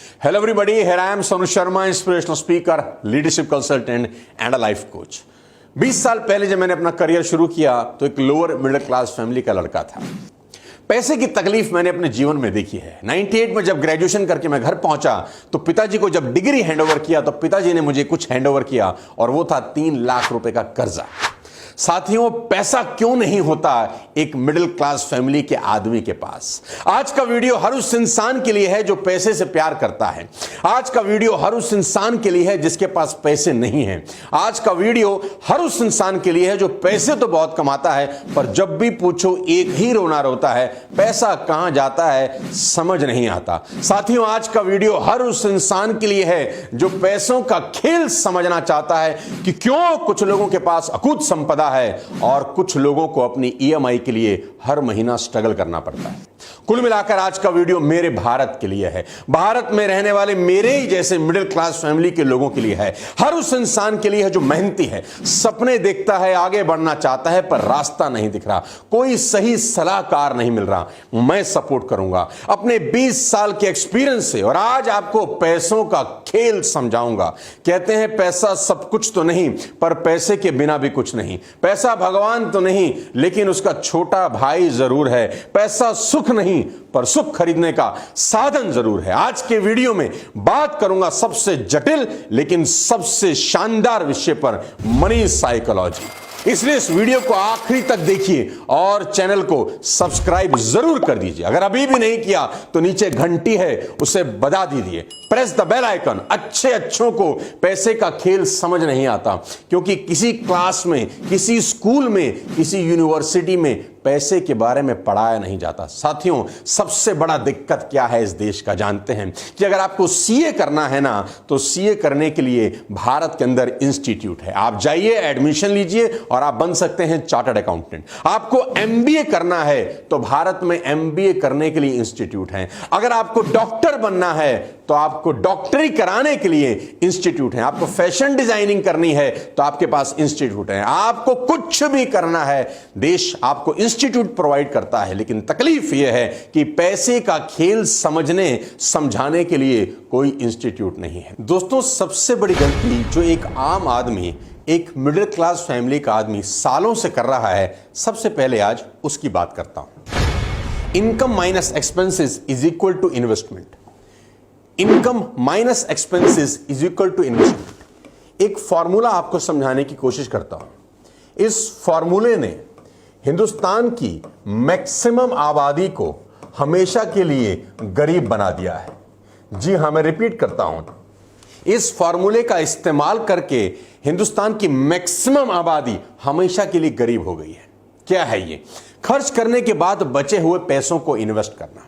Hello everybody, here I am Sonu Sharma, inspirational speaker, leadership consultant and a life coach। 20 साल पहले जब मैंने अपना करियर शुरू किया तो एक लोअर मिडिल क्लास फैमिली का लड़का था। पैसे की तकलीफ मैंने अपने जीवन में देखी है। 98 में जब ग्रेजुएशन करके मैं घर पहुंचा तो पिताजी को जब डिग्री हैंडओवर किया तो पिताजी ने मुझे कुछ हैंडओवर किया और वो था 3 लाख रुपए का कर्जा। साथियों, पैसा क्यों नहीं होता एक मिडिल क्लास फैमिली के आदमी के पास। आज का वीडियो हर उस इंसान के लिए है जो पैसे से प्यार करता है। आज का वीडियो हर उस इंसान के लिए है जिसके पास पैसे नहीं हैं। आज का वीडियो हर उस इंसान के लिए है जो पैसे तो बहुत कमाता है पर जब भी पूछो एक ही रोना रोता है, पैसा कहां जाता है समझ नहीं आता। साथियों, आज का वीडियो हर उस इंसान के लिए है जो पैसों का खेल समझना चाहता है कि क्यों कुछ लोगों के पास अकूत संपदा है और कुछ लोगों को अपनी ईएमआई के लिए हर महीना स्ट्रगल करना पड़ता है। कुल मिलाकर आज का वीडियो मेरे भारत के लिए है, भारत में रहने वाले मेरे ही जैसे मिडिल क्लास फैमिली के लोगों के लिए है, हर उस इंसान के लिए है जो मेहनती है, सपने देखता है, आगे बढ़ना चाहता है पर रास्ता नहीं दिख रहा, कोई सही सलाहकार नहीं मिल रहा। मैं सपोर्ट करूंगा अपने 20 साल के एक्सपीरियंस से और आज आपको पैसों का खेल समझाऊंगा। कहते हैं पैसा सब कुछ तो नहीं पर पैसे के बिना भी कुछ नहीं। पैसा भगवान तो नहीं लेकिन उसका छोटा भाई जरूर है। पैसा सुख नहीं पर सुख खरीदने का साधन जरूर है। आज के वीडियो में बात करूंगा सबसे जटिल लेकिन सबसे शानदार विषय पर, मनी साइकोलॉजी। इसलिए इस वीडियो को आखिरी तक देखिए और चैनल को सब्सक्राइब जरूर कर दीजिए। अगर अभी भी नहीं किया तो नीचे घंटी है उसे बजा दीजिए, प्रेस द बेल आइकन। अच्छों को पैसे का खेल समझ नहीं आता क्योंकि किसी क्लास में, किसी स्कूल में, किसी यूनिवर्सिटी में पैसे के बारे में पढ़ाया नहीं जाता। साथियों, सबसे बड़ा दिक्कत क्या है इस देश का जानते हैं कि अगर आपको सीए करना है ना तो सीए करने के लिए भारत के अंदर इंस्टीट्यूट है। आप जाइए, एडमिशन लीजिए और आप बन सकते हैं चार्टर्ड अकाउंटेंट। आपको एमबीए करना है तो भारत में एमबीए करने के लिए इंस्टीट्यूट है। अगर आपको डॉक्टर बनना है तो आपको डॉक्टरी कराने के लिए इंस्टीट्यूट है। आपको फैशन डिजाइनिंग करनी है तो आपके पास इंस्टीट्यूट है। आपको कुछ भी करना है, देश आपको इंस्टीट्यूट प्रोवाइड करता है। लेकिन तकलीफ यह है कि पैसे का खेल समझने समझाने के लिए कोई इंस्टीट्यूट नहीं है। दोस्तों, सबसे बड़ी गलती जो एक आम आदमी, एक मिडिल क्लास फैमिली का आदमी सालों से कर रहा है, सबसे पहले आज उसकी बात करता हूं। Income minus expenses is equal to investment. Income minus expenses is equal to investment. एक फॉर्मूला आपको समझाने की कोशिश करता हूं। इस फॉर्मूले ने हिंदुस्तान की मैक्सिमम आबादी को हमेशा के लिए गरीब बना दिया है। जी हां, मैं रिपीट करता हूं। इस फॉर्मूले का इस्तेमाल करके हिंदुस्तान की मैक्सिमम आबादी हमेशा के लिए गरीब हो गई है। क्या है ये? खर्च करने के बाद बचे हुए पैसों को इन्वेस्ट करना।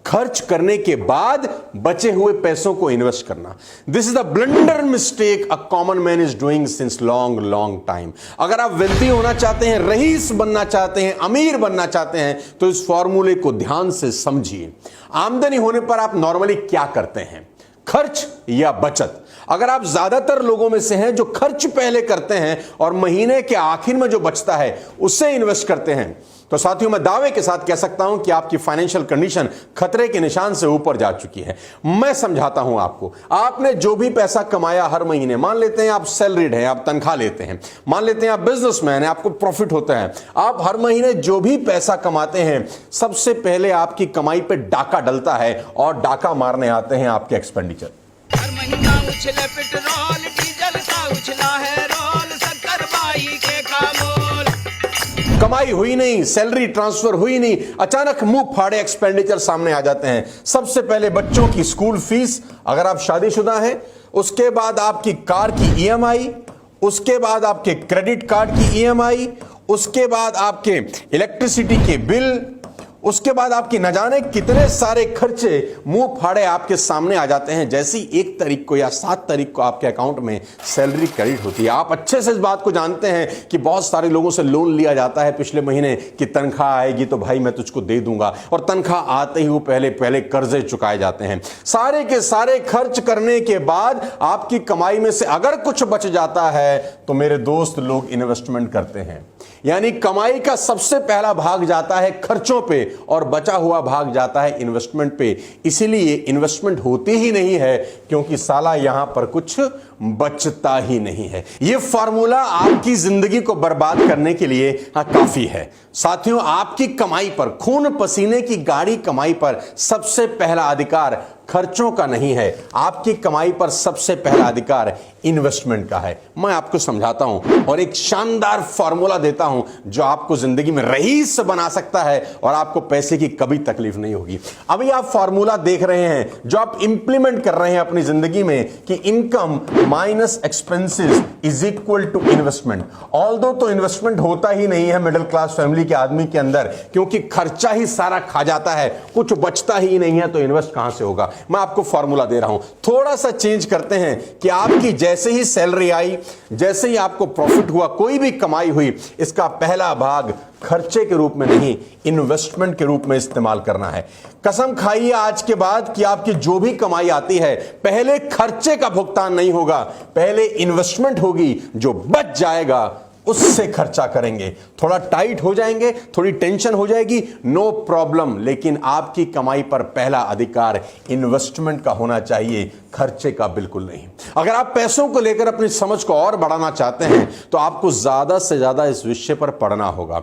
खर्च करने के बाद बचे हुए पैसों को इन्वेस्ट करना। This is the blunder mistake a common man is doing since long time. अगर आप वेल्थी होना चाहते हैं, रईस बनना चाहते हैं, अमीर बनना चाहते हैं तो इस फॉर्मूले को ध्यान से समझिए। आमदनी होने पर आप नॉर्मली क्या करते हैं? खर्च या बचत? अगर आप ज्यादातर लोगों में से हैं जो खर्च पहले करते हैं और महीने के आखिर में जो बचता है उससे इन्वेस्ट करते हैं तो साथियों, मैं दावे के साथ कह सकता हूं कि आपकी फाइनेंशियल कंडीशन खतरे के निशान से ऊपर जा चुकी है। मैं समझाता हूं आपको। आपने जो भी पैसा कमाया हर महीने, मान लेते हैं आप सैलरीड हैं, आप तनख्वाह लेते हैं, मान लेते हैं आप बिजनेसमैन हैं, आपको प्रॉफिट होता है, आप हर महीने जो भी पैसा कमाते हैं सबसे पहले आपकी कमाई पे डाका डलता है और डाका मारने आते हैं आपके एक्सपेंडिचर। हर महीना उछले पेट्रोल डीजल का उछला है रोल, शक्कर बाई के कामोल। कमाई हुई नहीं, सैलरी ट्रांसफर हुई नहीं, अचानक मुंह फाड़े एक्सपेंडिचर सामने आ जाते हैं। सबसे पहले बच्चों की स्कूल फीस, अगर आप शादीशुदा हैं, उसके बाद आपकी कार की ईएमआई, उसके बाद आपके क्रेडिट कार्ड की ईएमआई, उसके बाद आपके इलेक्ट्रिसिटी के बिल, उसके बाद आपकी न जाने कितने सारे खर्चे मुंह फाड़े आपके सामने आ जाते हैं। जैसी 1 तारीख को या 7 तारीख को आपके अकाउंट में सैलरी क्रेडिट होती है। आप अच्छे से इस बात को जानते हैं कि बहुत सारे लोगों से लोन लिया जाता है पिछले महीने कि तनख्वाह आएगी तो भाई मैं तुझको दे दूंगा, और तनख्वाह आते ही वो पहले कर्जे चुकाए जाते हैं। सारे के सारे खर्च करने के बाद आपकी कमाई में से अगर कुछ बच जाता है तो मेरे दोस्त लोग इन्वेस्टमेंट करते हैं। यानी कमाई का सबसे पहला भाग जाता है खर्चों पे और बचा हुआ भाग जाता है इन्वेस्टमेंट पे। इसीलिए इन्वेस्टमेंट होती ही नहीं है क्योंकि साला यहां पर कुछ बचता ही नहीं है। यह फॉर्मूला आपकी जिंदगी को बर्बाद करने के लिए काफी है। साथियों, आपकी कमाई पर, खून पसीने की गाड़ी कमाई पर सबसे पहला अधिकार खर्चों का नहीं है। आपकी कमाई पर सबसे पहला अधिकार इन्वेस्टमेंट का है। मैं आपको समझाता हूं और एक शानदार फॉर्मूला देता हूं जो आपको जिंदगी में रईस बना सकता है और आपको पैसे की कभी तकलीफ नहीं होगी। अभी आप फॉर्मूला देख रहे हैं जो आप इंप्लीमेंट कर रहे हैं अपनी जिंदगी में कि income minus expenses is equal to investment. Although तो इन्वेस्टमेंट होता ही नहीं है मिडिल क्लास फैमिली के आदमी के अंदर, क्योंकि खर्चा ही सारा खा जाता है, कुछ बचता ही नहीं है, तो इन्वेस्ट कहां से होगा। मैं आपको फॉर्मूला दे रहा हूं, थोड़ा सा चेंज करते हैं कि आपकी जैसे ही सैलरी आई, जैसे ही आपको प्रॉफिट हुआ, कोई भी कमाई हुई, इसका पहला भाग खर्चे के रूप में नहीं, इन्वेस्टमेंट के रूप में इस्तेमाल करना है। कसम खाइए आज के बाद कि आपकी जो भी कमाई आती है पहले खर्चे का भुगतान नहीं होगा, पहले इन्वेस्टमेंट होगी। जो बच जाएगा उससे खर्चा करेंगे। थोड़ा टाइट हो जाएंगे, थोड़ी टेंशन हो जाएगी, नो प्रॉब्लम, लेकिन आपकी कमाई पर पहला अधिकार इन्वेस्टमेंट का होना चाहिए, खर्चे का बिल्कुल नहीं। अगर आप पैसों को लेकर अपनी समझ को और बढ़ाना चाहते हैं तो आपको ज्यादा से ज्यादा इस विषय पर पढ़ना होगा।